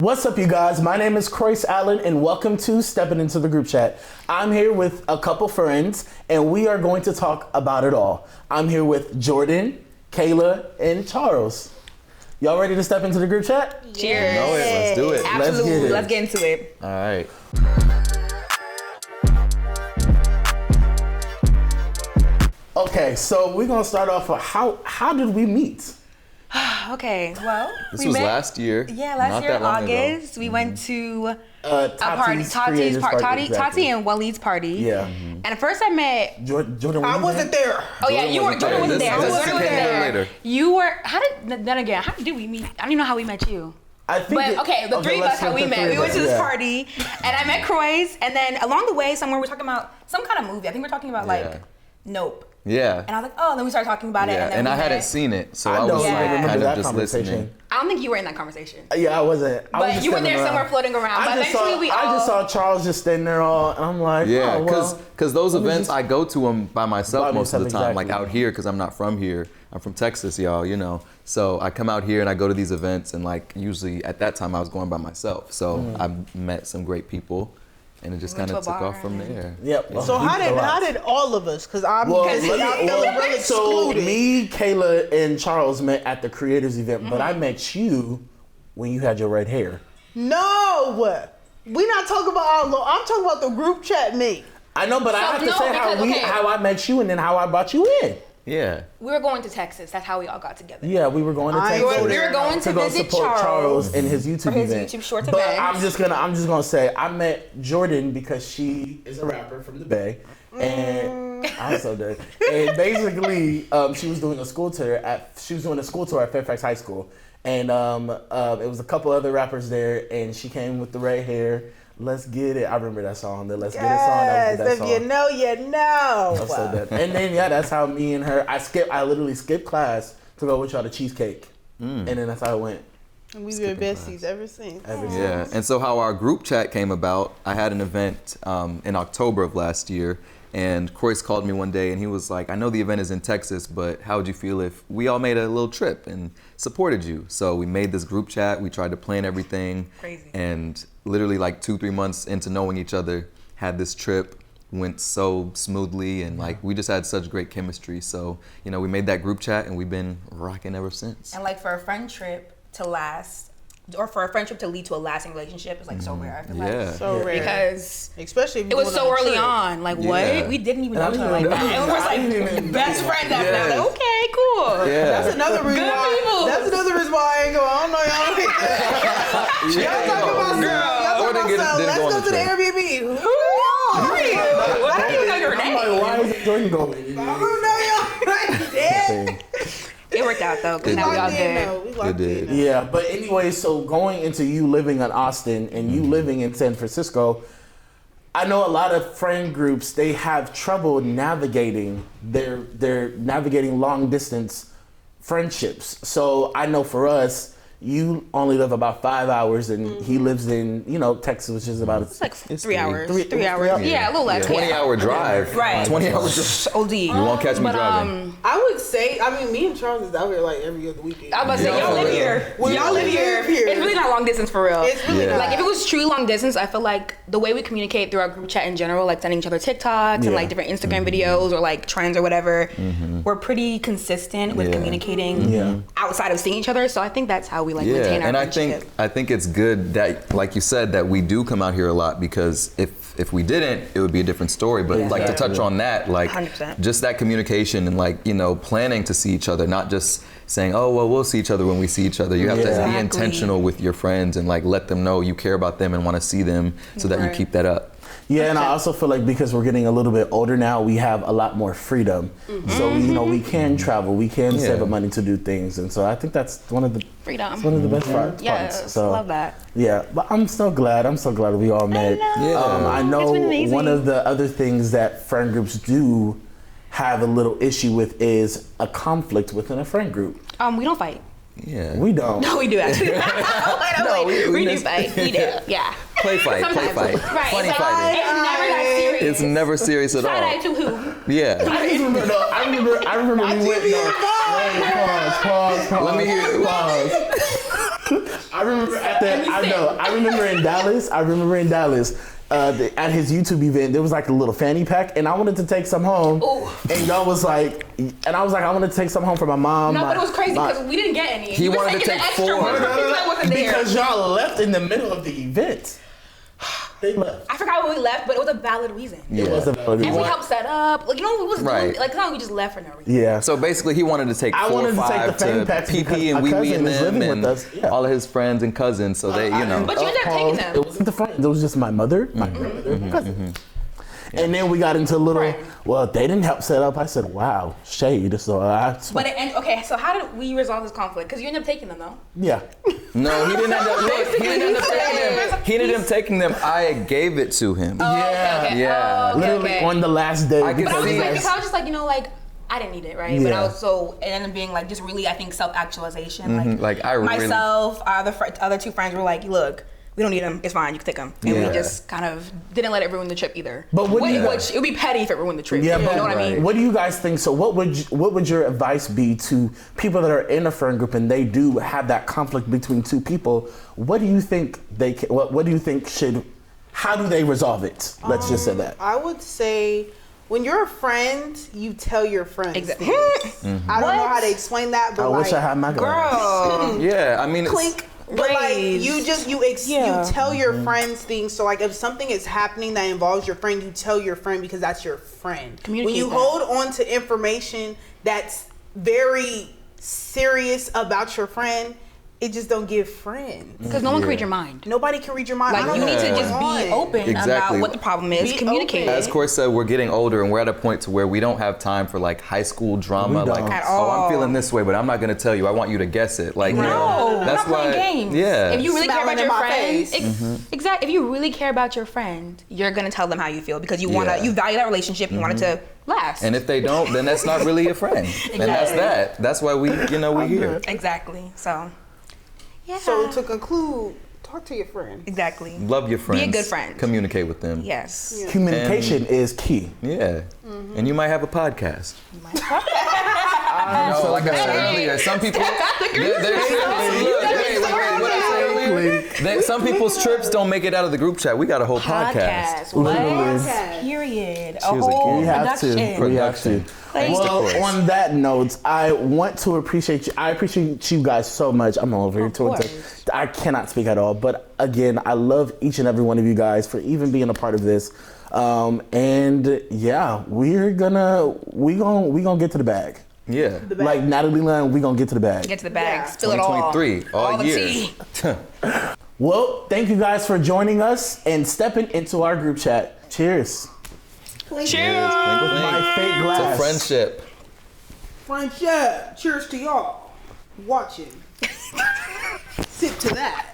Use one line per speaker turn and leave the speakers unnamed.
What's up, you guys? My name is Croyce Allen, and welcome to Stepping Into the Group Chat. I'm here with a couple friends, and we are going to talk about it all. I'm here with Jordan, Kayla, and Charles. Y'all ready to step into the group chat?
Cheers.
Know it. Let's do it.
Absolutely. Let's get into it.
All right.
Okay, so we're gonna start off with how did we meet?
Okay, well,
This was last year.
Yeah, last year in August, we went to a party, Tati's party, Tati and Waleed's party.
Yeah.
And at first I met
Jordan.
I wasn't there.
Oh yeah, you weren't. Jordan wasn't there.
This
Jordan wasn't
came
there.
later.
You were. How did we meet? I don't even know how we met you.
I think.
The three of us, how we met. We went to this party, and I met Croyce, and then along the way, somewhere we're talking about some kind of movie. I think we're talking about like Nope.
Yeah.
And I was like, oh, and then we started talking about it.
Yeah, and I hadn't seen it, so I was
remember
kind
that
of just listening.
I don't think you were in that conversation.
Yeah, I wasn't.
But you were there somewhere floating around.
I just saw Charles just standing there all, and I'm like,
yeah,
because
those events, I go to them by myself most of the time.
Exactly.
Like out here, because I'm not from here. I'm from Texas, y'all, you know. So I come out here and I go to these events, and like usually at that time I was going by myself. So I met some great people. And it just kind of took off from there.
Yep.
So how did all of us? Because I'm feeling really excluded.
So me, Kayla, and Charles met at the creators event, but I met you when you had your red hair.
No, we not talking about I'm talking about the group chat me.
I know, but I have to say how I met you and then how I brought you in.
Yeah.
We were going to Texas. That's how we all got together.
Yeah, we were going to Texas.
We were going to visit
support Charles in his
YouTube
event.
YouTube shorts
but
event.
I'm just gonna say I met Jordan because she is a rapper from the Bay, and I'm so dead. And basically, she was doing a school tour at Fairfax High School, and it was a couple other rappers there, and she came with the red hair. Let's get it. I remember that song. The Let's Get It song. That
song. If you know, you know.
I'm so dead. And then that's how me and her. I literally skipped class to go with y'all to cheesecake, and then that's how it went.
And we've been besties ever since.
Yeah, and so how our group chat came about, I had an event in October of last year, and Croyce called me one day and he was like, I know the event is in Texas, but how would you feel if we all made a little trip and supported you? So we made this group chat, we tried to plan everything.
Crazy.
And literally like 2-3 months into knowing each other, had this trip, went so smoothly, and like we just had such great chemistry. So, you know, we made that group chat and we've been rocking ever since.
And like for a friend trip to last, or for a friendship to lead to a lasting relationship is like so rare. I feel like
so rare
because
especially if
it was so early on. Like what? We didn't even know each other like that. And we were like best friends after that. Like, okay, cool.
Yeah.
That's another reason why. That's another reason why I ain't go. I don't know y'all like that. Y'all talking about let's go to the Airbnb. Who are you?
I don't even know your name.
I'm like, why is Jordan going?
I don't know y'all. Dead.
It worked out though, because now we all good.
It did.
Yeah, but anyway, so going into you living in Austin and you living in San Francisco, I know a lot of friend groups, they have trouble navigating they're navigating long distance friendships. So I know for us, you only live about 5 hours, and he lives in, Texas, which is about
it's like 3 hours. 3
hours.
hours. Yeah, a little less.
20-hour drive.
Right.
20 hours drive.
OD.
You won't catch me driving.
I would say, me and Charles is out here like every other weekend.
I was about to say, y'all live here.
Well, y'all live here.
It's really not long distance for real.
It's really not.
Like if it was truly long distance, I feel like the way we communicate through our group chat in general, like sending each other TikToks and like different Instagram videos or like trends or whatever, we're pretty consistent with communicating outside of seeing each other. So I think that's how we like maintain our friendship.
I think it's good that, like you said, that we do come out here a lot, because if we didn't, it would be a different story. But like to touch on that, like
100%.
Just that communication and like, planning to see each other, not just saying, oh, well, we'll see each other when we see each other. You have to be intentional with your friends and like let them know you care about them and want to see them so that you keep that up.
Yeah, and I also feel like because we're getting a little bit older now, we have a lot more freedom. So we can travel, we can save up money to do things, and so I think that's one of the
freedom.
It's one of the best parts.
Yes,
So
love that.
Yeah, but I'm so glad we all met. I know one of the other things that friend groups do have a little issue with is a conflict within a friend group.
We don't fight.
Yeah.
We don't.
No, we do actually. we do fight. We do. Yeah.
Play fight.
Right.
Funny
It's
fighting.
It's never that serious.
It's never serious at all.
Side-eye to who?
Yeah.
I remember we went. Pause.
Let me hear it.
Pause. I remember I remember in Dallas. At his YouTube event, there was like a little fanny pack, and I wanted to take some home. Ooh. And y'all was like, I wanted to take some home for my mom.
No, but it was crazy because we didn't get any.
He wanted to take 4.
Because y'all left in the middle of the event. They left.
I forgot when we left, but it was a valid reason.
Yeah. It was a valid reason.
And we helped set up. Like, it wasn't
right.
Like, it's not like we just left for no reason.
Yeah.
So basically, he wanted to take 4 or 5 to PP and Wee and them and all of his friends and cousins. So they, you know.
But you ended up taking them.
It wasn't the friends. It was just my mother, my grandmother, and cousin. Yeah. And then we got into a little, well, they didn't help set up. I said, wow, shade. So
okay, so how did we resolve this conflict? Because you ended up taking them, though.
Yeah.
No, he didn't end up taking them. He ended up taking them. I gave it to him.
Okay.
Yeah.
Literally on the last day.
I
was just like, I didn't need it, right?
Yeah.
But I was it ended up being like just really, I think, self-actualization.
Like I
myself, our other 2 friends were like, look, we don't need them. It's fine. You can take them. And we just kind of didn't let it ruin the trip either.
But which
it would be petty if it ruined the trip.
Yeah,
you know what I mean?
What do you guys think? So what would your advice be to people that are in a friend group and they do have that conflict between 2 people? What do you think what do you think how do they resolve it? Let's just say that.
I would say when you're a friend, you tell your friends.
Exactly.
I don't know how to explain that, but
I wish I had my
girl.
Yeah, I mean,
clink. But like you tell your friends things. So like if something is happening that involves your friend, you tell your friend because that's your friend. When you hold on to information that's very serious about your friend, it just don't give friends.
Because no one can read your mind.
Nobody can read your mind.
Like you need to just be open about what the problem is. Communicate.
As Corey said, we're getting older and we're at a point to where we don't have time for like high school drama. Like,
at all.
I'm feeling this way, but I'm not gonna tell you. I want you to guess it. Like,
no,
that's
we're not playing games.
Yeah.
If you really care about your friend,
exactly.
If you really care about your friend, you're gonna tell them how you feel because you you value that relationship. You want it to last.
And if they don't, then that's not really a friend. And that's that. That's why we here.
Exactly. So. Yeah.
So to conclude, talk to your friends.
Exactly.
Love your friends.
Be a good friend.
Communicate with them.
Yes.
Yeah. Communication is key.
Yeah. And you might have a podcast. Like I said earlier, some people. Some people's trips don't make it out of the group chat. We got a whole podcast.
What? Period. A whole production.
We have to. Well, on that note, I want to appreciate you. I appreciate you guys so much. I'm over here. I cannot speak at all. But again, I love each and every one of you guys for even being a part of this. And yeah, we're gonna get to the bag.
Yeah.
Like Natalie Lund, we're gonna get to the bag.
Get to the bag. Spill it all.
2023, all year.
Well, thank you guys for joining us and stepping into our group chat. Cheers.
Cheers.
With my fake glass.
To friendship.
Friendship. Cheers to y'all watching. Sip to that.